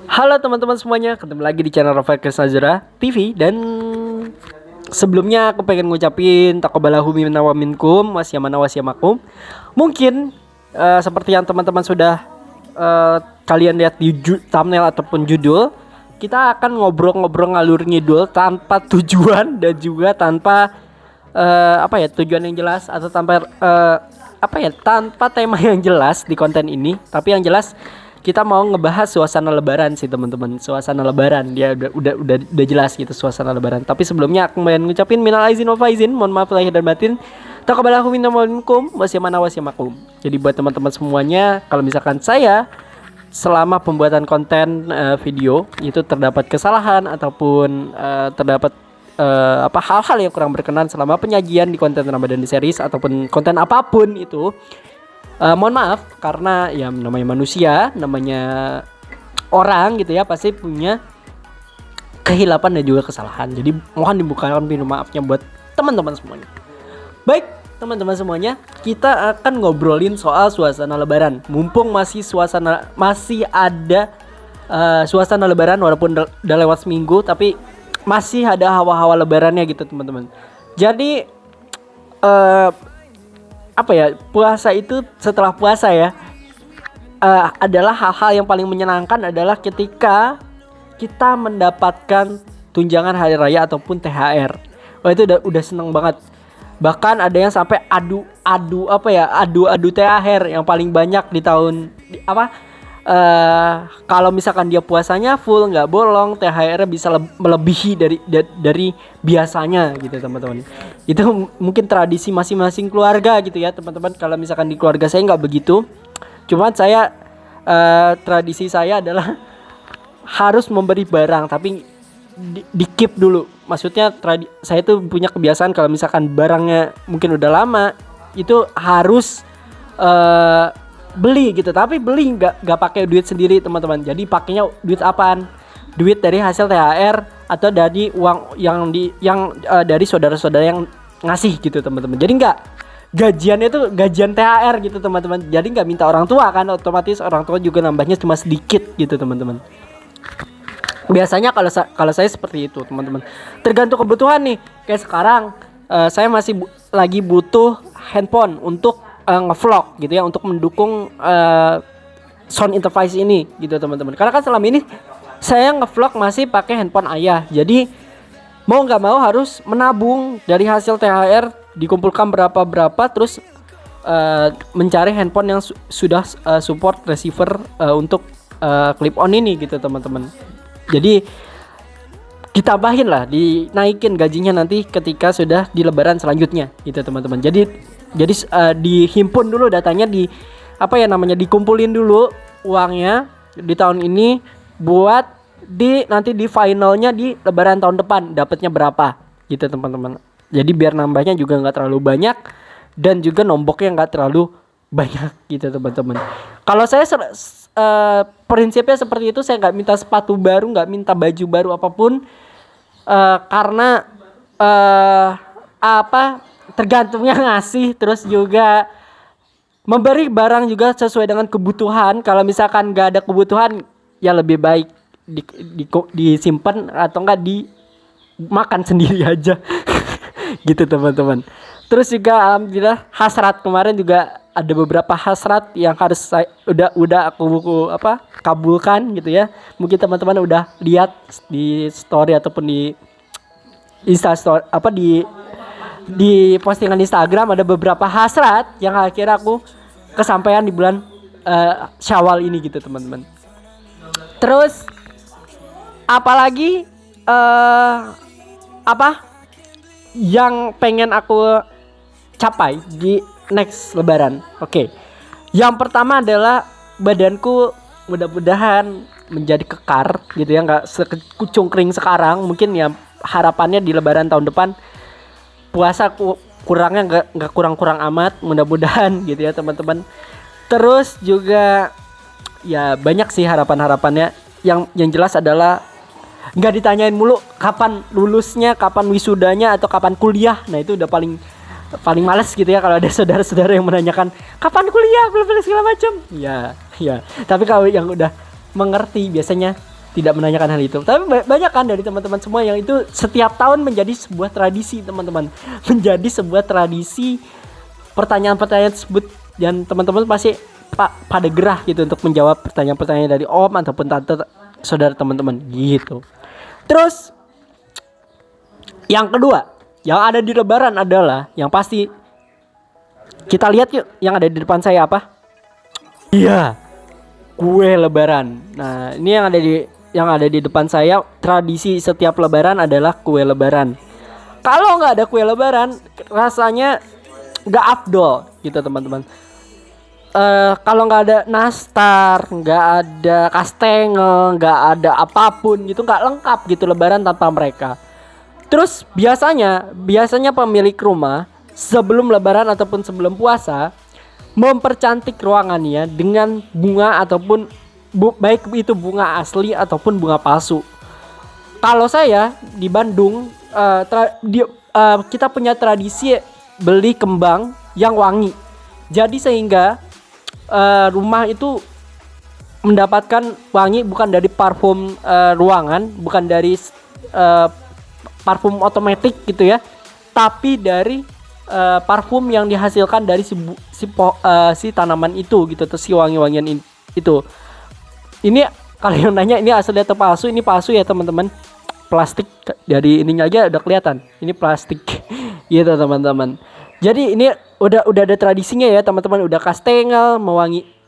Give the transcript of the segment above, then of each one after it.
Halo teman-teman semuanya, ketemu lagi di channel Rafael Kesazura TV. Dan sebelumnya aku pengen ngucapin taqabbalallahu minna wa minkum wasyamana wasyamakum. Mungkin seperti yang teman-teman sudah kalian lihat di thumbnail ataupun judul, kita akan ngobrol-ngobrol ngalur ngidul tanpa tujuan dan juga tanpa tujuan yang jelas atau tanpa tanpa tema yang jelas di konten ini. Tapi yang jelas kita mau ngebahas suasana lebaran sih teman-teman. Suasana lebaran dia udah jelas gitu suasana lebaran. Tapi sebelumnya aku mau ngucapin minal aizin wal faizin, mohon maaf lahir dan batin. Taqabbalallahu minna wa minkum wasyamana wasyamakum. Jadi buat teman-teman semuanya, kalau misalkan saya selama pembuatan konten video itu terdapat kesalahan ataupun terdapat hal-hal yang kurang berkenan selama penyajian di konten Ramadan di series ataupun konten apapun itu, mohon maaf, karena ya namanya manusia, namanya orang gitu ya, pasti punya kehilapan dan juga kesalahan. Jadi mohon dibukakan pintu maafnya buat teman-teman semuanya. Baik teman-teman semuanya, kita akan ngobrolin soal suasana lebaran. Mumpung masih ada suasana lebaran, walaupun udah lewat seminggu, tapi masih ada hawa-hawa lebarannya gitu teman-teman. Jadi puasa itu, setelah puasa ya, adalah hal-hal yang paling menyenangkan adalah ketika kita mendapatkan tunjangan hari raya ataupun THR. Wah, itu udah seneng banget. Bahkan ada yang sampai adu THR yang paling banyak di tahun kalau misalkan dia puasanya full nggak bolong, THR bisa melebihi dari biasanya gitu teman-teman. Itu mungkin tradisi masing-masing keluarga gitu ya teman-teman. Kalau misalkan di keluarga saya nggak begitu, cuman saya tradisi saya adalah harus memberi barang, tapi di keep dulu. Maksudnya saya tuh punya kebiasaan kalau misalkan barangnya mungkin udah lama, itu harus beli gitu. Tapi beli nggak pakai duit sendiri teman-teman. Jadi pakainya duit apaan? Duit dari hasil THR atau dari uang yang dari saudara-saudara yang ngasih gitu teman-teman. Jadi nggak gajiannya itu gajian THR gitu teman-teman. Jadi nggak minta orang tua kan, otomatis orang tua juga nambahnya cuma sedikit gitu teman-teman. Biasanya kalau saya seperti itu teman-teman. Tergantung kebutuhan nih. Kayak sekarang saya masih lagi butuh handphone untuk ngevlog gitu ya, untuk mendukung sound interface ini gitu teman-teman. Karena kan selama ini saya ngevlog masih pakai handphone ayah. Jadi mau nggak mau harus menabung dari hasil THR, dikumpulkan berapa terus mencari handphone yang sudah support receiver untuk clip on ini gitu teman-teman. Jadi ditambahin lah, dinaikin gajinya nanti ketika sudah di lebaran selanjutnya gitu teman-teman. Jadi dihimpun dulu datanya, dikumpulin dulu uangnya di tahun ini buat nanti di finalnya di lebaran tahun depan dapatnya berapa gitu teman-teman. Jadi biar nambahnya juga nggak terlalu banyak dan juga nomboknya nggak terlalu banyak gitu teman-teman. Kalau saya prinsipnya seperti itu, saya nggak minta sepatu baru, nggak minta baju baru apapun, karena tergantungnya ngasih, terus juga memberi barang juga sesuai dengan kebutuhan. Kalau misalkan nggak ada kebutuhan, ya lebih baik disimpan atau enggak dimakan sendiri aja gitu teman-teman. Terus juga alhamdulillah hasrat kemarin juga ada beberapa hasrat yang harus saya udah aku kabulkan gitu ya. Mungkin teman-teman udah lihat di story ataupun di Insta story di postingan Instagram, ada beberapa hasrat yang akhirnya aku kesampaian di bulan Syawal ini gitu teman-teman. Terus apalagi yang pengen aku capai di next lebaran. Oke. Yang pertama adalah badanku mudah-mudahan menjadi kekar gitu ya, enggak sekucung kering sekarang. Mungkin ya harapannya di lebaran tahun depan puasa kurangnya enggak kurang-kurang amat, mudah-mudahan gitu ya teman-teman. Terus juga ya banyak sih harapan-harapannya. Yang jelas adalah enggak ditanyain mulu kapan lulusnya, kapan wisudanya, atau kapan kuliah. Nah, itu udah paling males gitu ya kalau ada saudara-saudara yang menanyakan kapan kuliah, segala macam. Ya. Tapi kalau yang udah mengerti biasanya tidak menanyakan hal itu. Tapi banyak kan dari teman-teman semua yang itu setiap tahun menjadi sebuah tradisi, teman-teman. Menjadi sebuah tradisi pertanyaan-pertanyaan tersebut, dan teman-teman pasti pada gerah gitu untuk menjawab pertanyaan-pertanyaan dari om ataupun tante saudara teman-teman gitu. Terus yang kedua yang ada di lebaran adalah yang pasti kita lihat yuk, yang ada di depan saya apa? Iya, kue lebaran. Nah, ini yang ada di depan saya, tradisi setiap lebaran adalah kue lebaran. Kalau nggak ada kue lebaran, rasanya nggak afdol gitu teman-teman. Kalau nggak ada nastar, nggak ada kastengel, nggak ada apapun gitu, nggak lengkap gitu lebaran tanpa mereka. Terus biasanya pemilik rumah sebelum lebaran ataupun sebelum puasa mempercantik ruangannya dengan bunga ataupun baik itu bunga asli ataupun bunga palsu. Kalau saya di Bandung kita punya tradisi beli kembang yang wangi. Jadi sehingga rumah itu mendapatkan wangi bukan dari parfum ruangan, bukan dari parfum otomatis gitu ya, tapi dari parfum yang dihasilkan dari si tanaman itu gitu, atau si wangi-wangian itu. Ini kalau yang nanya ini asli atau palsu, ini palsu ya teman-teman. Plastik dari ininya aja udah kelihatan, ini plastik gitu teman-teman. Jadi ini udah ada tradisinya ya teman-teman, udah kastengel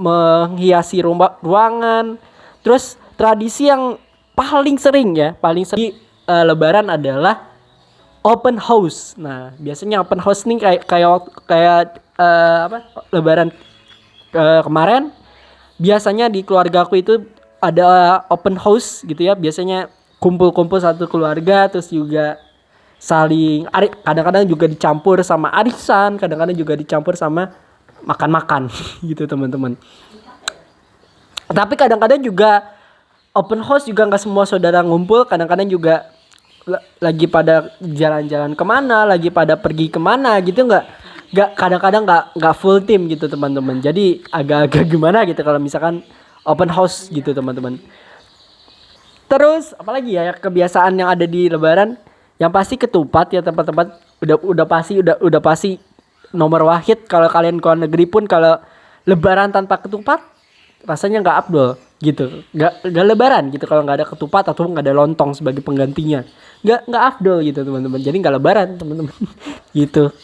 menghiasi ruangan. Terus tradisi yang paling sering lebaran adalah open house. Nah, biasanya open house nih kayak lebaran kemarin biasanya di keluarga aku itu ada open house gitu ya. Biasanya kumpul-kumpul satu keluarga, terus juga saling kadang-kadang juga dicampur sama arisan, kadang-kadang juga dicampur sama makan-makan gitu teman-teman. Tapi kadang-kadang juga open house juga nggak semua saudara ngumpul, kadang-kadang juga lagi pada jalan-jalan kemana, lagi pada pergi kemana gitu, nggak kadang-kadang nggak full team gitu teman-teman. Jadi agak-agak gimana gitu kalau misalkan open house gitu teman-teman. Terus apalagi ya kebiasaan yang ada di lebaran? Yang pasti ketupat ya teman-teman. Udah pasti nomor wahid. Kalau kalian ke luar negeri pun kalau lebaran tanpa ketupat rasanya nggak afdol gitu. Nggak lebaran gitu kalau nggak ada ketupat atau nggak ada lontong sebagai penggantinya. Nggak afdol gitu teman-teman. Jadi nggak lebaran teman-teman. Gitu.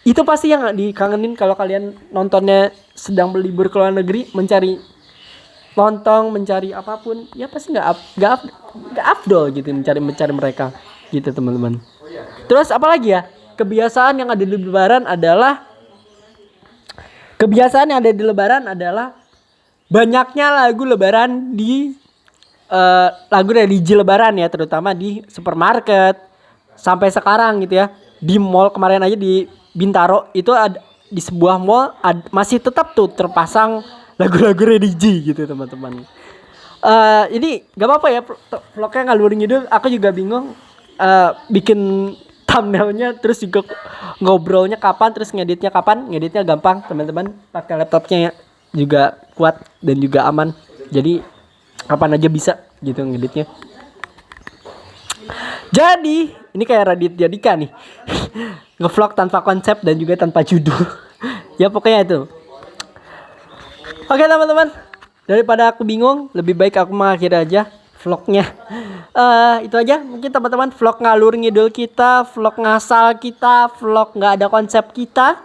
Itu pasti yang dikangenin kalau kalian nontonnya sedang berlibur ke luar negeri, mencari lontong, mencari apapun, ya pasti nggak afdol gitu mencari mereka gitu teman-teman. Terus apalagi ya kebiasaan yang ada di lebaran adalah banyaknya lagu lebaran lagu religi lebaran ya, terutama di supermarket sampai sekarang gitu ya. Di mall kemarin aja di Bintaro itu ada, di sebuah mall masih tetap tuh terpasang lagu-lagu religi gitu teman-teman. Ini gak apa-apa ya vlognya ngalur ngidul. Aku juga bingung bikin thumbnailnya, terus juga ngobrolnya kapan, terus ngeditnya kapan. Ngeditnya gampang teman-teman, pakai laptopnya ya, juga kuat dan juga aman. Jadi kapan aja bisa gitu ngeditnya. Jadi ini kayak Raditya Dika nih ngevlog tanpa konsep dan juga tanpa judul. Ya pokoknya itu. Oke teman-teman, daripada aku bingung, lebih baik aku mengakhiri aja vlognya. Itu aja mungkin teman-teman, vlog ngalur ngidul kita, vlog ngasal kita, vlog nggak ada konsep kita.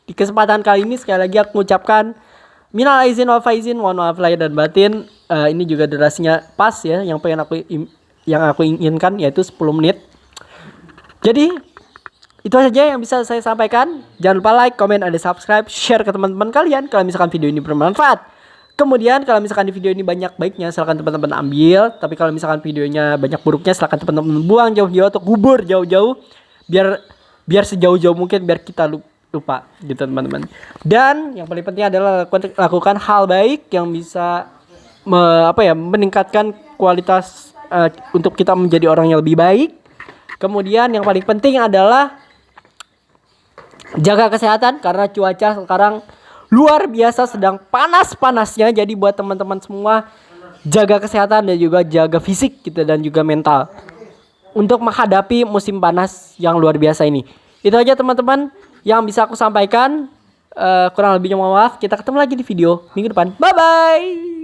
Di kesempatan kali ini sekali lagi aku mengucapkan minal aizin wal faizin, mohon maaf lahir dan batin. Ini juga durasinya pas ya, yang aku inginkan yaitu 10 menit. Jadi itu saja yang bisa saya sampaikan. Jangan lupa like, comment, dan subscribe, share ke teman-teman kalian kalau misalkan video ini bermanfaat. Kemudian kalau misalkan di video ini banyak baiknya, silakan teman-teman ambil. Tapi kalau misalkan videonya banyak buruknya, silakan teman-teman buang jauh-jauh atau kubur jauh-jauh. Biar sejauh-jauh mungkin, biar kita lupa gitu teman-teman. Dan yang paling penting adalah lakukan hal baik yang bisa meningkatkan kualitas untuk kita menjadi orang yang lebih baik. Kemudian yang paling penting adalah jaga kesehatan karena cuaca sekarang luar biasa sedang panas-panasnya. Jadi buat teman-teman semua, jaga kesehatan dan juga jaga fisik gitu dan juga mental untuk menghadapi musim panas yang luar biasa ini. Itu aja teman-teman yang bisa aku sampaikan. Kurang lebihnya mohon maaf. Kita ketemu lagi di video minggu depan. Bye bye.